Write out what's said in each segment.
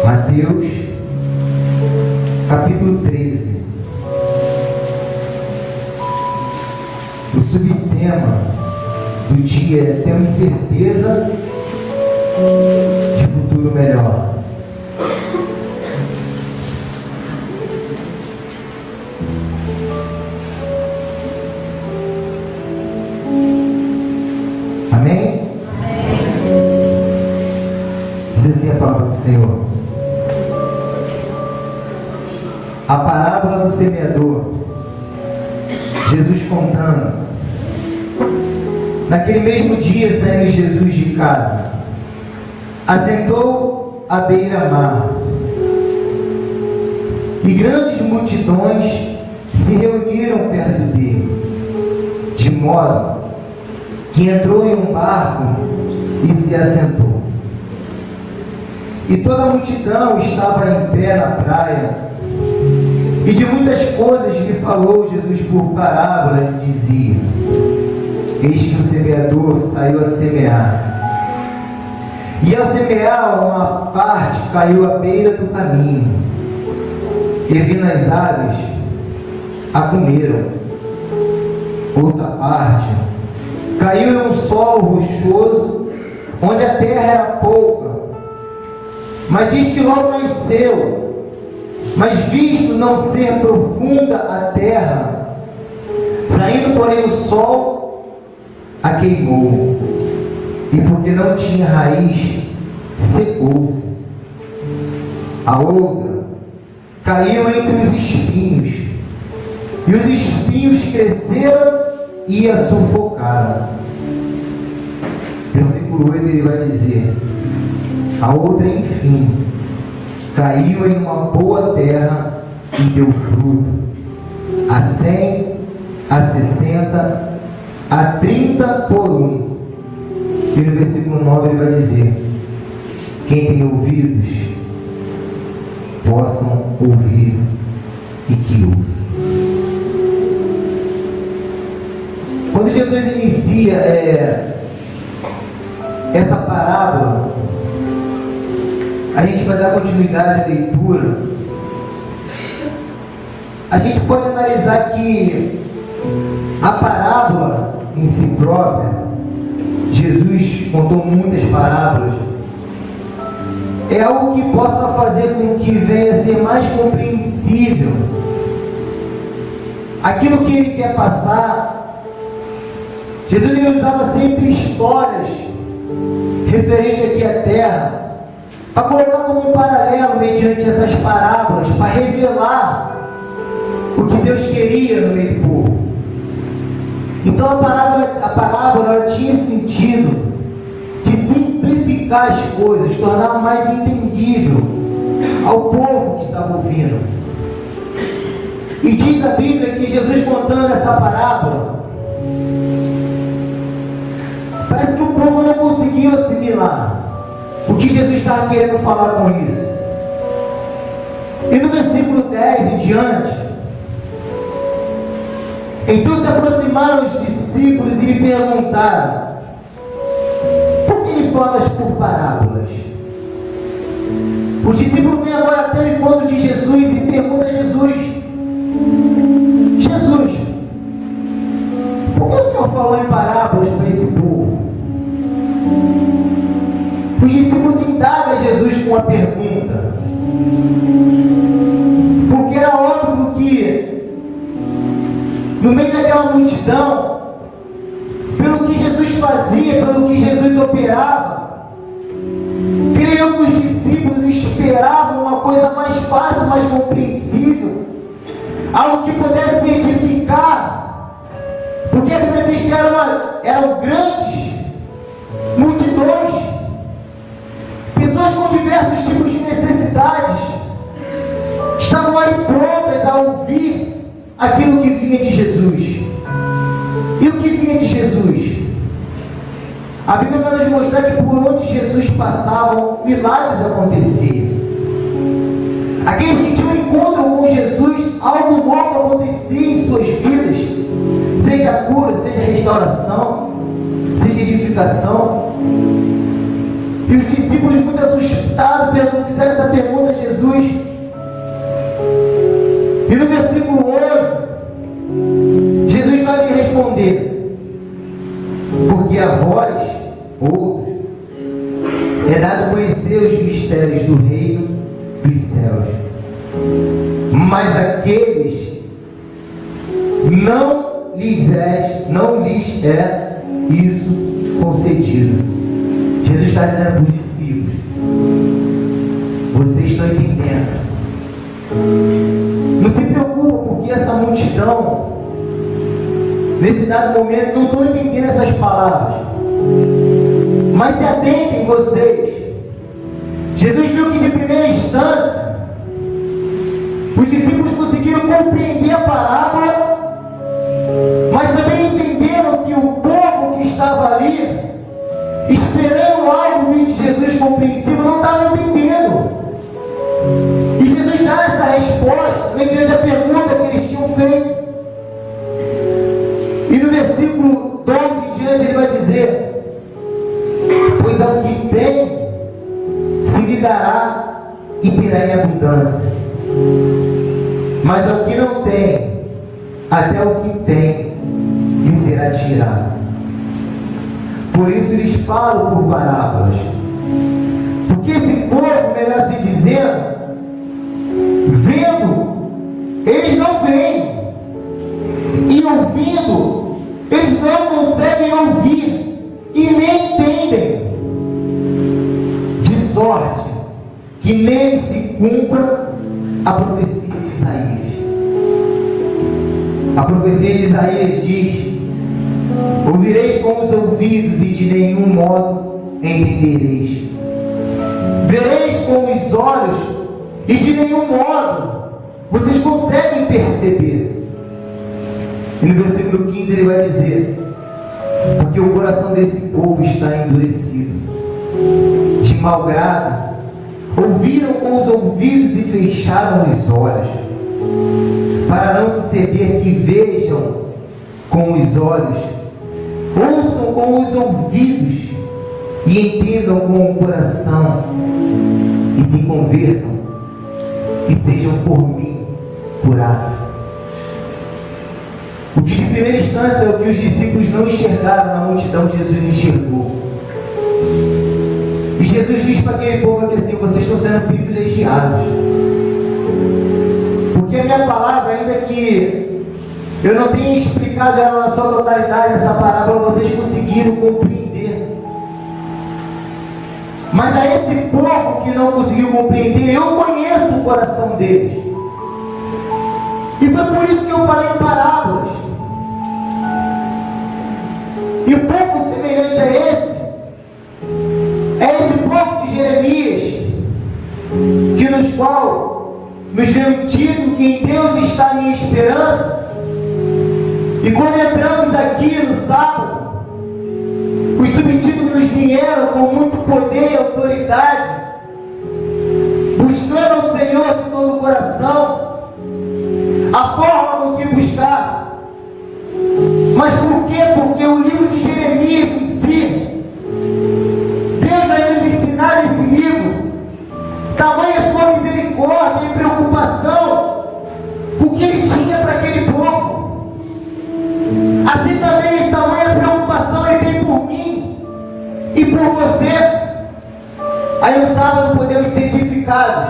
Mateus, capítulo 13. O subtema do dia é: temos certeza de futuro melhor. Amém? Diz assim a palavra do Senhor. A parábola do semeador. Jesus contando. Naquele mesmo dia, saindo Jesus de casa, assentou à beira-mar, e grandes multidões se reuniram perto dele, de modo que entrou em um barco e se assentou. E toda a multidão estava em pé na praia, e de muitas coisas lhe falou Jesus por parábolas, e dizia: eis que o semeador saiu a semear. E ao semear, uma parte caiu à beira do caminho, e vindo as aves a comeram. Outra parte caiu em um solo rochoso, onde a terra era pouca, mas diz que logo nasceu. Mas visto não ser profunda a terra, saindo porém o sol, a queimou, e porque não tinha raiz, secou-se. A outra caiu entre os espinhos, e os espinhos cresceram e a sufocaram. Versículo 8 ele vai dizer: a outra, enfim, caiu em uma boa terra e deu fruto, a 100, a 60, a 30 por um. E no versículo 9 ele vai dizer: quem tem ouvidos, possam ouvir e que ouçam. Quando Jesus inicia essa parábola, a gente vai dar continuidade à leitura. A gente pode analisar que a parábola em si própria, Jesus contou muitas parábolas, é algo que possa fazer com que venha a ser mais compreensível aquilo que ele quer passar. Jesus ele usava sempre histórias referentes aqui à terra, para colocar como um paralelo mediante essas parábolas, para revelar o que Deus queria no meio do povo. Então a parábola ela tinha sentido de simplificar as coisas, tornar mais entendível ao povo que estava ouvindo. E diz a Bíblia que Jesus, contando essa parábola, parece que o povo não conseguiu assimilar o que Jesus estava querendo falar com isso. E no versículo 10 em diante, então se aproximaram os discípulos e lhe perguntaram: por que lhe falas por parábolas? Os discípulos vêm agora até o encontro de Jesus e perguntam a Jesus: Jesus, por que o Senhor falou em parábolas para esse povo? Os discípulos indagam a Jesus com a pergunta, porque era óbvio que no meio daquela multidão, pelo que Jesus fazia, pelo que Jesus operava, creio que os discípulos esperavam uma coisa mais fácil, mais compreensível, algo que pudesse edificar, porque a Bíblia diz que eram grandes multidões, pessoas com diversos tipos de necessidades, estavam aí prontas a ouvir aquilo que vinha de Jesus. E o que vinha de Jesus? A Bíblia vai nos mostrar que por onde Jesus passava, milagres aconteciam. Aqueles que tinham um encontro com Jesus, algo novo acontecia em suas vidas, seja cura, seja restauração, seja edificação. E os discípulos, muito assustados, fizeram essa pergunta a Jesus. E no versículo 11, Jesus vai lhe responder: porque a vós, outros, é dado conhecer os mistérios do reino dos céus, mas aqueles não lhes é isso concedido. Jesus está dizendo para os discípulos: vocês estão entendendo? Não se preocupa, porque essa multidão, nesse dado momento, não estou entendendo essas palavras. Mas se atentem vocês. Jesus viu que de primeira instância os discípulos conseguiram compreender a parábola, mas também entenderam que o povo que estava ali, esperando algo de Jesus compreensível, não estava entendendo. E Jesus dá essa resposta mediante a pergunta que eles tinham feito. E no versículo 12 em diante ele vai dizer: pois ao que tem se lhe dará e terá em abundância, mas ao que não tem, até o que tem lhe será tirado. Por isso lhes falo por parábolas, porque esse povo, melhor se dizendo, vendo, eles não veem, e ouvindo, eles não conseguem ouvir e nem entendem, de sorte que nele se cumpra a profecia de Isaías. A profecia de Isaías diz: ouvireis com os ouvidos e de nenhum modo entendereis. Vereis com os olhos e de nenhum modo vocês conseguem perceber. E no versículo 15 ele vai dizer: porque o coração desse povo está endurecido, de mau grado, ouviram com os ouvidos e fecharam os olhos, para não suceder que vejam com os olhos, ouçam com os ouvidos e entendam com o coração e se convertam e sejam por mim curados. O que de primeira instância é o que os discípulos não enxergaram na multidão, Jesus enxergou. E Jesus diz para aquele povo aqui assim: vocês estão sendo privilegiados, porque a minha palavra, ainda que eu não tenha explicado ela na sua totalidade, essa parábola, vocês conseguiram compreender. Mas a esse povo que não conseguiu compreender, eu conheço o coração deles. E foi por isso que eu falei em parábolas. E um pouco semelhante a esse, é esse povo de Jeremias, que nos qual nos veio dito que em Deus está a minha esperança. E quando entramos aqui no sábado, os subtítulos nos vieram com muito poder e autoridade, buscando o Senhor de todo o coração, a forma com que buscar. Mas por quê? Porque o livro de Jeremias em si, Deus vai nos ensinar nesse livro tamanha sua misericórdia e preocupação com o que ele tinha para aquele povo. Assim também tamanha preocupação ele tem por mim e por você. Aí no sábado podemos ser edificados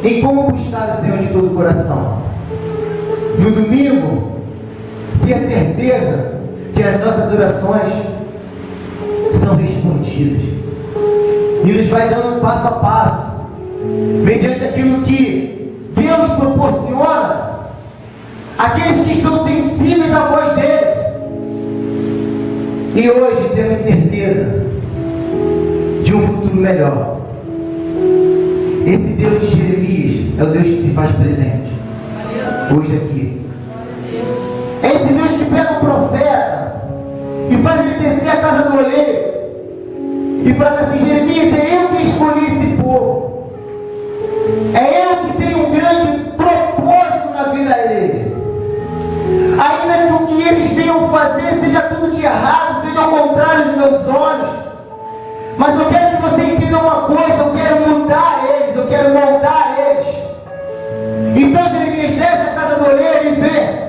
em como buscar o Senhor de todo o coração. No domingo, ter a certeza que as nossas orações são respondidas, e nos vai dando passo a passo, mediante aquilo que Deus proporciona àqueles que estão sensíveis à voz dele. E hoje temos certeza de um futuro melhor. Esse Deus de Jeremias é o Deus que se faz presente hoje aqui. É esse Deus que pega o profeta e faz ele descer a casa do oleiro e fala assim: Jeremias, é eu que escolhi esse povo, é eu que tenho um grande propósito na vida dele. Ainda que o que eles venham fazer seja tudo de errado, seja ao contrário dos meus olhos, Mas eu quero que você entenda uma coisa: eu quero mudar eles, eu quero moldar eles. Então Jeremias desce a casa do oleiro e vê.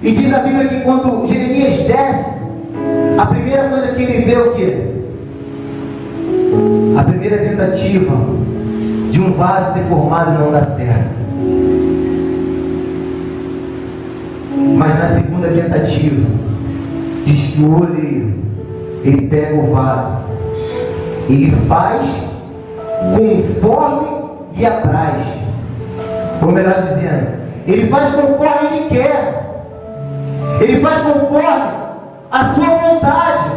E diz a Bíblia que quando Jeremias desce, a primeira coisa que ele vê é o quê? A primeira tentativa de um vaso ser formado não dá certo. Mas na segunda tentativa, diz que o oleiro, ele pega o vaso, ele faz conforme lhe apraz. Ou melhor dizendo, ele faz conforme ele quer. Ele faz conforme a sua vontade.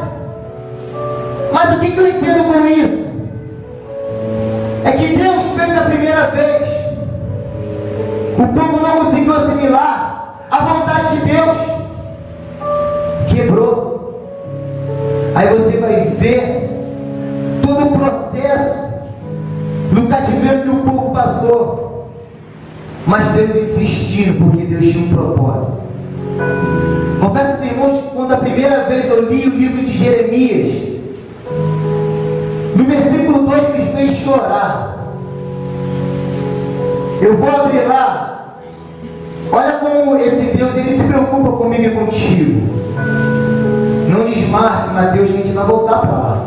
Mas o que eu entendo com isso? É que Deus fez a primeira vez, o povo não conseguiu assimilar a vontade de Deus, quebrou. Aí você vai ver todo o processo do cativeiro que o povo passou, mas Deus insistindo, porque Deus tinha um propósito. Confesso aos irmãos que quando a primeira vez eu li o livro de Jeremias, no versículo 2 me fez chorar. Eu vou abrir lá. Olha como esse Deus, ele se preocupa comigo e contigo. Não desmarque, Mateus, que a gente vai voltar para lá.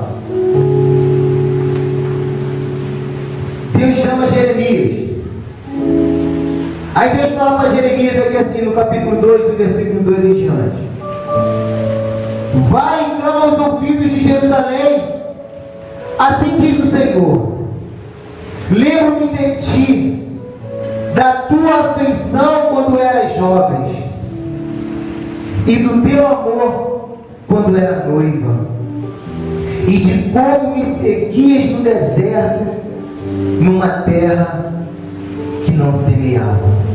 Deus chama Jeremias. Aí Deus fala para Jeremias aqui assim, no capítulo 2, do versículo 2 em diante: vai então aos ouvidos de Jerusalém, assim diz o Senhor: lembro-me de ti, da tua afeição quando eras jovem, e do teu amor quando era noiva, e de como me seguias no deserto, numa terra que não semeava.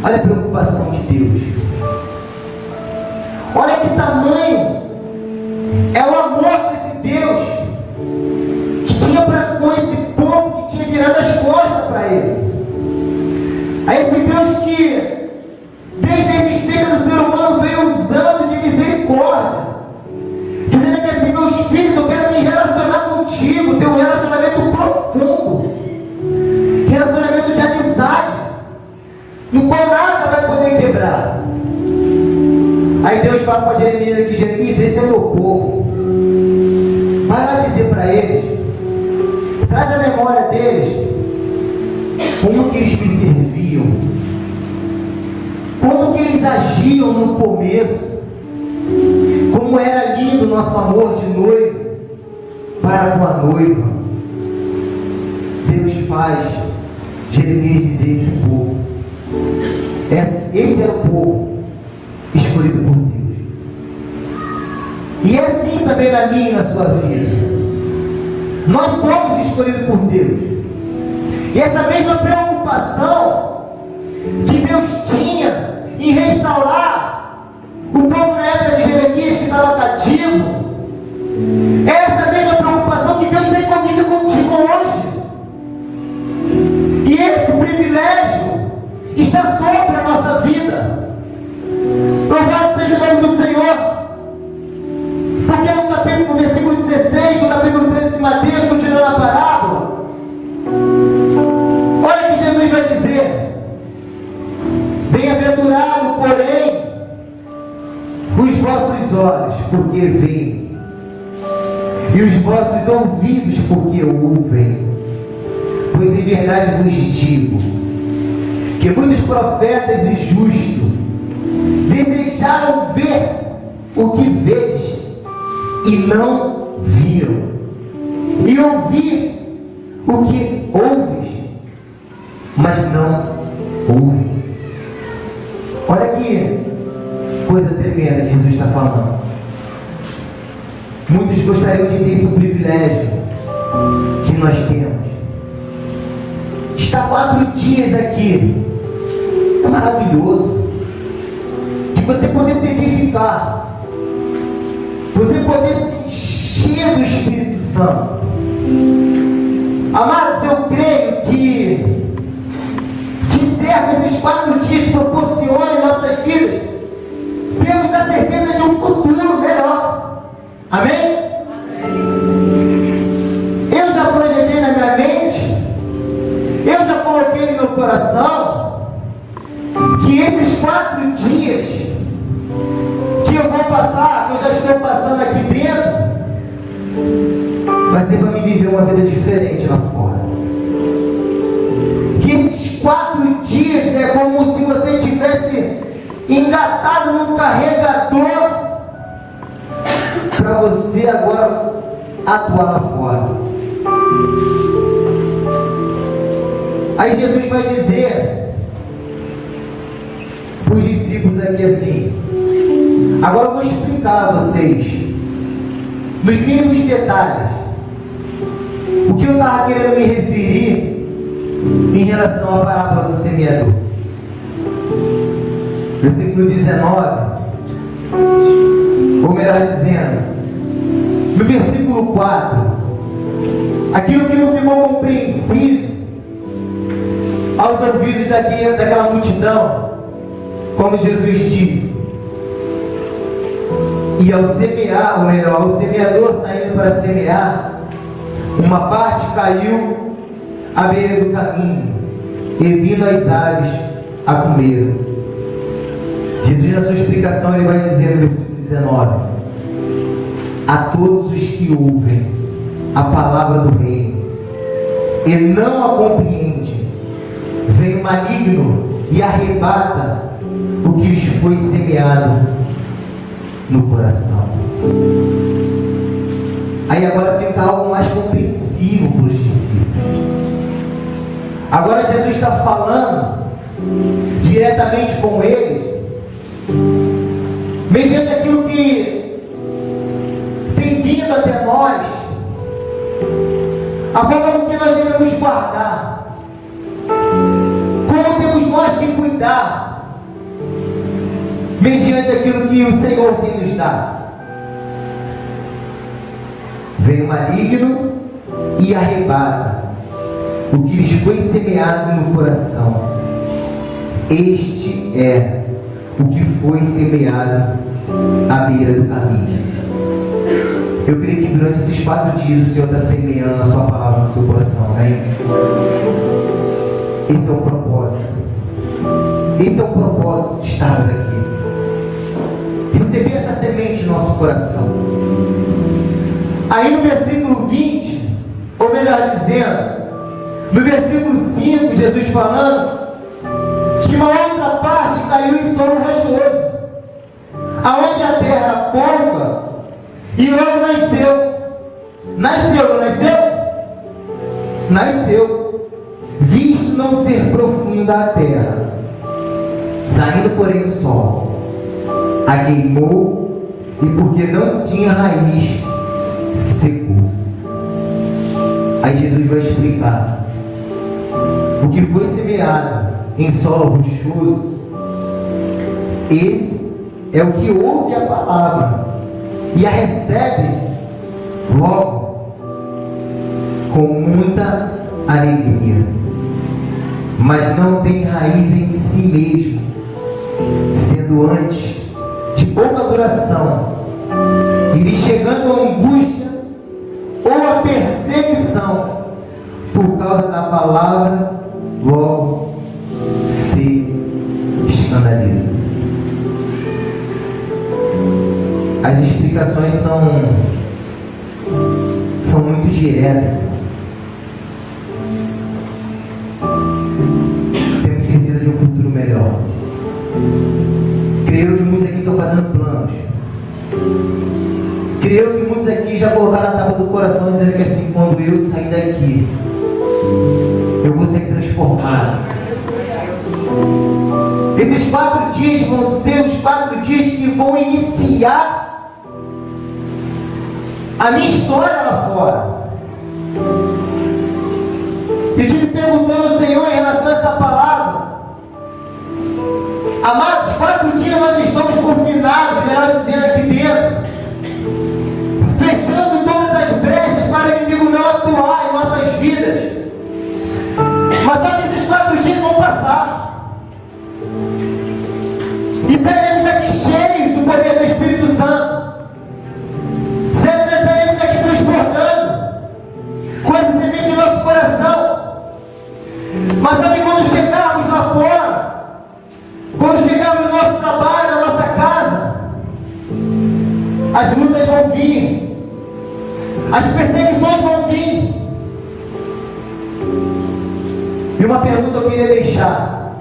Olha a preocupação de Deus. Olha que tamanho é o amor desse Deus, que tinha para com esse povo que tinha virado as costas para ele. Aí esse Deus que desde a existência do ser humano veio usando de misericórdia, dizendo que assim: meus filhos, eu quero me relacionar contigo, ter um relacionamento profundo, relacionamento de amizade, no qual nada vai poder quebrar. Aí Deus fala para Jeremias aqui: Jeremias, esse é meu povo. Vai lá dizer para eles, traz a memória deles, como que eles me serviam, como que eles agiam no começo, como era lindo o nosso amor de noivo para com a noiva. Deus faz Jeremias dizer: esse povo, esse era o povo escolhido por Deus. E é assim também na minha e na sua vida. Nós somos escolhidos por Deus. E essa mesma preocupação que Deus tinha em restaurar o povo na época de Jeremias que estava cativo, é essa mesma preocupação que Deus tem comigo e contigo hoje. E esse privilégio está sobre a nossa vida. Louvado seja o nome do Senhor. Porque no versículo 16, no capítulo 13 de Mateus, continuando a parábola, olha o que Jesus vai dizer: bem-aventurado, porém, os vossos olhos, porque veem, e os vossos ouvidos, porque ouvem. Pois em verdade vos digo que muitos profetas e justos desejaram ver o que vedes e não viram, e ouvir o que ouves, mas não ouvem. Olha que coisa tremenda que Jesus está falando. Muitos gostariam de ter esse privilégio que nós temos. Estar 4 dias aqui é maravilhoso. De você poder se edificar, você poder se encher do Espírito Santo. Amados, eu creio que de certo esses 4 dias proporcionam em nossas vidas, temos a certeza de um futuro melhor. Amém? Amém. coração que esses 4 dias que eu vou passar, que eu já estou passando aqui dentro, vai ser para me viver uma vida diferente lá fora. Que esses 4 dias é como se você tivesse engatado num carregador para você agora atuar lá fora. Aí Jesus vai dizer para os discípulos aqui assim: agora eu vou explicar a vocês, nos mínimos detalhes, o que eu estava querendo me referir em relação à parábola do semeador. Versículo 19, ou melhor dizendo, no versículo 4, aquilo que não ficou compreensível aos ouvidos daquela multidão, como Jesus disse, e ao semear, ou melhor, ao semeador saindo para semear, uma parte caiu à beira do caminho, e vindo as aves a comer. Jesus, na sua explicação, ele vai dizer no versículo 19: a todos os que ouvem a palavra do reino e não a compreendem, vem o maligno e arrebata o que lhes foi semeado no coração. Aí agora fica algo mais compreensível para os discípulos. Agora Jesus está falando diretamente com eles, mediante aquilo que tem vindo até nós, a forma com que nós devemos guardar, como temos nós que cuidar, mediante aquilo que o Senhor tem nos dado. Vem o maligno e arrebata o que lhes foi semeado no coração. Este é o que foi semeado à beira do caminho. Eu creio que durante esses 4 dias o Senhor está semeando a sua palavra no seu coração, né? Esse é o propósito. Esse é o propósito de estarmos aqui. Receber essa semente no nosso coração. Aí no versículo 20, ou melhor dizendo, no versículo 5, Jesus falando que uma outra parte caiu em solo rochoso, aonde a terra era pouca, e logo nasceu. Nasceu, não nasceu? Nasceu. Visto não ser profunda a terra, saindo porém o sol, a queimou, e porque não tinha raiz, secou-se. Aí Jesus vai explicar o que foi semeado em solo rochoso. Esse é o que ouve a palavra e a recebe logo com muita alegria, mas não tem raiz em si mesmo, sendo antes de pouca duração, e lhe chegando a angústia ou a perseguição por causa da palavra, logo se escandaliza. As explicações são muito diretas. Temos certeza de um futuro melhor. Creio que muitos aqui estão fazendo planos. Creio que muitos aqui já colocaram a tábua do coração, dizendo que assim, quando eu sair daqui, eu vou ser transformado. Esses 4 dias vão ser os 4 dias que vão iniciar a minha história lá fora. Eu tive perguntando ao Senhor em relação a essa palavra. Amados, 4 dias nós estamos confinados, melhor dizendo, aqui dentro, fechando todas as brechas para o inimigo não atuar em nossas vidas. Mas só que esses 4 dias vão passar. E seremos aqui cheios do poder do Espírito Santo. Seremos aqui transportando com essa semente no nosso coração. Mas sabe quando chegar As perseguições vão vir. E uma pergunta eu queria deixar.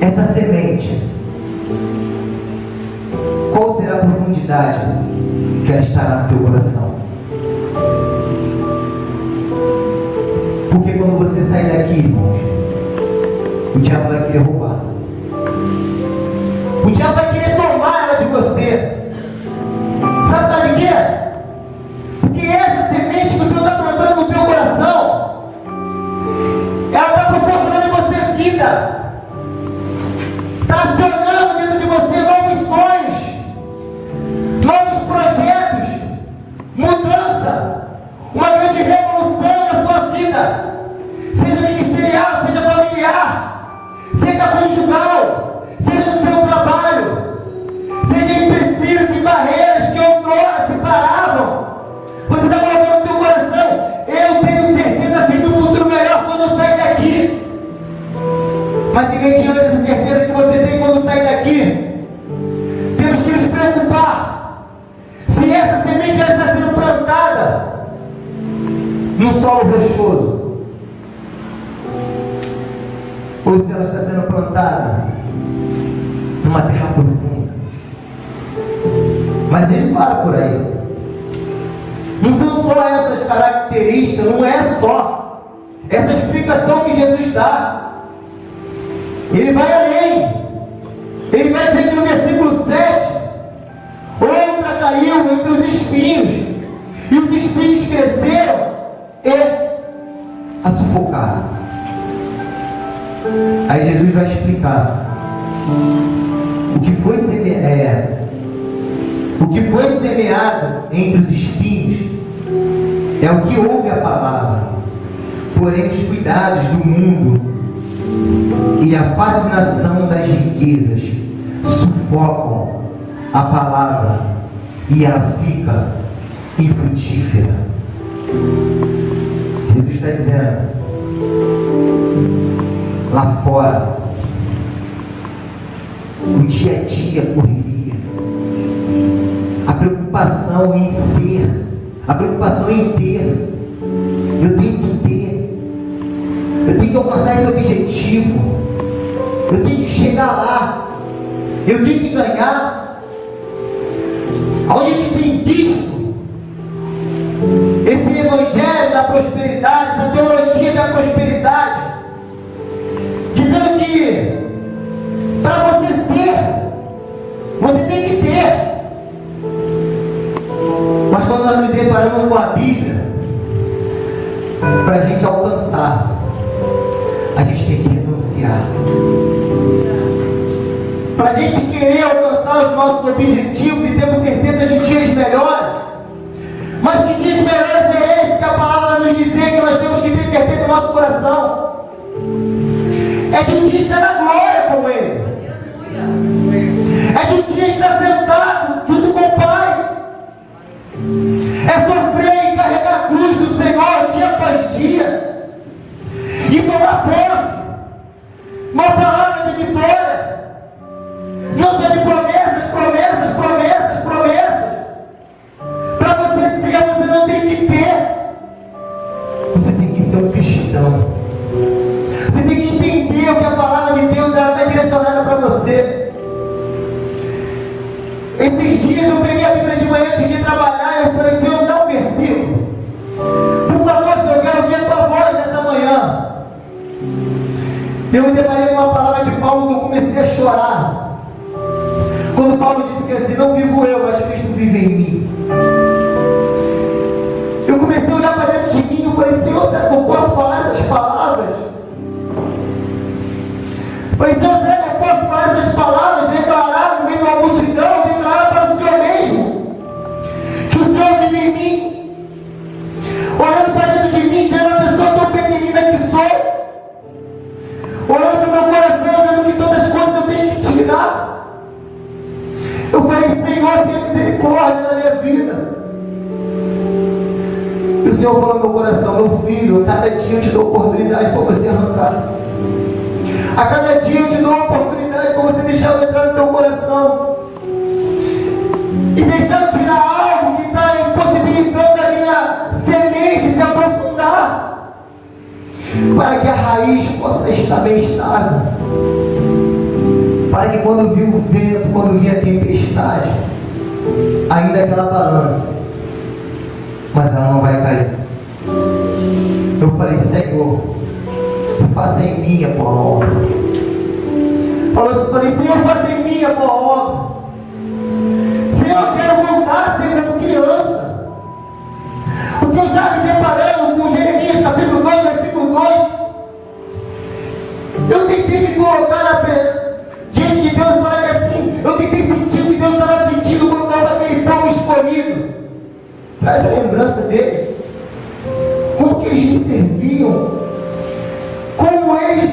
Essa semente, qual será a profundidade que ela estará no teu coração? Porque quando você sair daqui, irmãos, o diabo vai querer roubar. O diabo vai querer tomar ela de você. Sabe por causa de quê? Porque essa semente que o Senhor está plantando no teu coração, ela está proporcionando em você vida. Está acionando dentro de você novos sonhos, novos projetos, mudança, uma grande revolução na sua vida, seja ministerial, seja familiar, seja conjugal, seja no seu trabalho, seja empecilhos e barreiras que outrora te paravam. Você está colocando no teu coração: eu tenho certeza assim do futuro melhor quando eu sair daqui. Mas ninguém tira essa certeza que você tem quando sair daqui. Temos que nos preocupar se essa semente já está sendo plantada no solo rochoso, ou se ela está sendo plantada numa terra profunda. Mas ele para por aí. Não são só essas características, não é só essa explicação que Jesus dá. Ele vai além. Ele vai dizer que no versículo 7, outra caiu entre os espinhos, e os espinhos cresceram e a sufocaram. Aí Jesus vai explicar o que foi semeado entre os espinhos é o que ouve a palavra, porém os cuidados do mundo e a fascinação das riquezas sufocam a palavra e ela fica infrutífera. Jesus está dizendo: lá fora, o dia a dia, a correria, a preocupação em ser, a preocupação em ter, eu tenho que ter, eu tenho que alcançar esse objetivo, eu tenho que chegar lá, eu tenho que ganhar. Onde a gente tem visto esse evangelho da prosperidade, essa teologia da prosperidade, dizendo que para você ser, você tem que ter. Mas quando nós nos deparamos com a Bíblia, para a gente alcançar, a gente tem que renunciar. Para a gente querer alcançar os nossos objetivos e termos certeza de dias melhores. Mas que dias melhores é esse que a palavra vai nos dizer que nós temos que ter certeza no nosso coração? É de um dia estar na glória com Ele. É de um dia estar sentado junto com o Pai. É sofrer e carregar a cruz do Senhor dia após dia. E tomar posse. Uma palavra de vitória. Não só de promessas, promessas, promessas, promessas. Para você ser, você não tem que ter. Você tem que ser um cristão. Você tem que entender o que a palavra de Deus está direcionada para você. Esses dias eu peguei a Bíblia de manhã antes de trabalhar e eu falei: Senhor, dá um versículo. Por favor, Senhor, eu quero ouvir a tua voz nessa manhã. Eu me deparei com uma palavra de Paulo que eu comecei a chorar. Quando Paulo disse que assim: não vivo eu, mas Cristo vive em mim. Eu comecei a olhar para dentro de mim e eu falei: Senhor, será que eu posso falar essas palavras? Eu falei: Senhor, será que eu posso falar essas palavras, declarar no meio de uma multidão, declarar para o Senhor mesmo que o Senhor vive em mim? Olhando para dentro de mim, vendo a pessoa tão pequenina que sou, olhando para o meu coração, vendo que todas as coisas eu tenho que tirar. Eu falei: Senhor, tenha misericórdia na minha vida. E o Senhor falou no meu coração: meu filho, a cada dia eu te dou oportunidade para você arrancar. A cada dia eu te dou uma oportunidade para você deixar eu entrar no teu coração. E deixar eu tirar algo que está impossibilitado para que a raiz possa estar bem estável, para que quando vir o vento, quando vir a tempestade, ainda aquela balança, mas ela não vai cair. Eu falei: Senhor, faça em mim a boa obra. Falei: Senhor, faça em mim a boa obra. Senhor, eu quero voltar a ser como criança, porque eu estava me deparando com Jeremias capítulo 2, versículo 2. Eu tentei me colocar diante de Deus, para que assim, eu tentei sentir o que Deus estava sentindo quando estava aquele povo escolhido. Traz a lembrança dele, como que eles me serviam, como eles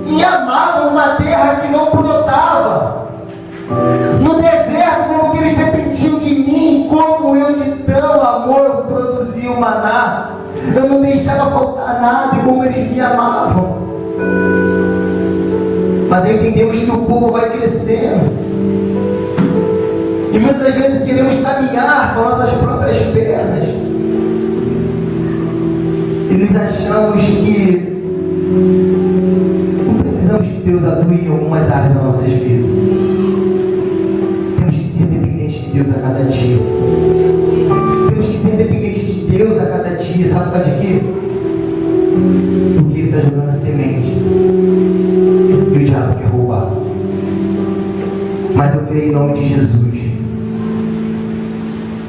me amavam numa terra que não brotava, no deserto, como que eles dependiam de mim, como eu de tão amor produzia o maná, eu não deixava faltar nada, e como eles me amavam. Mas entendemos que o povo vai crescendo, e muitas vezes queremos caminhar com nossas próprias pernas, e nos achamos que não precisamos que Deus atue em algumas áreas das nossas vidas. Temos que ser dependentes de Deus a cada dia. Temos que ser dependentes de Deus a cada dia. Sabe por causa de quê? Porque Ele está jogando a semente e o diabo quer roubar. Mas eu creio em nome de Jesus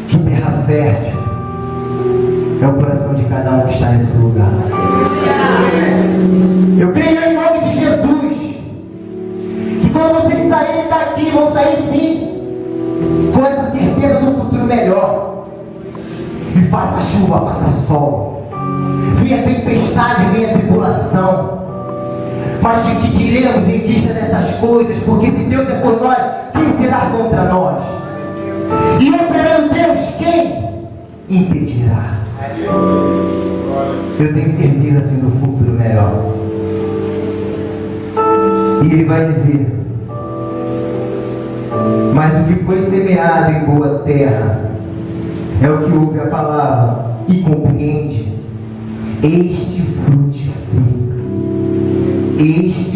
que terra fértil é o coração de cada um que está nesse lugar. Eu creio em nome de Jesus que quando vocês saírem daqui, vão sair sim com essa certeza do futuro melhor. E faça chuva, faça sol, venha tempestade, venha tribulação, mas de que diremos em vista dessas coisas? Porque se Deus é por nós, quem será contra nós? E operando Deus, quem impedirá? Eu tenho certeza assim do futuro melhor. E Ele vai dizer: mas o que foi semeado em boa terra é o que ouve a palavra e compreende. Este frutifica, este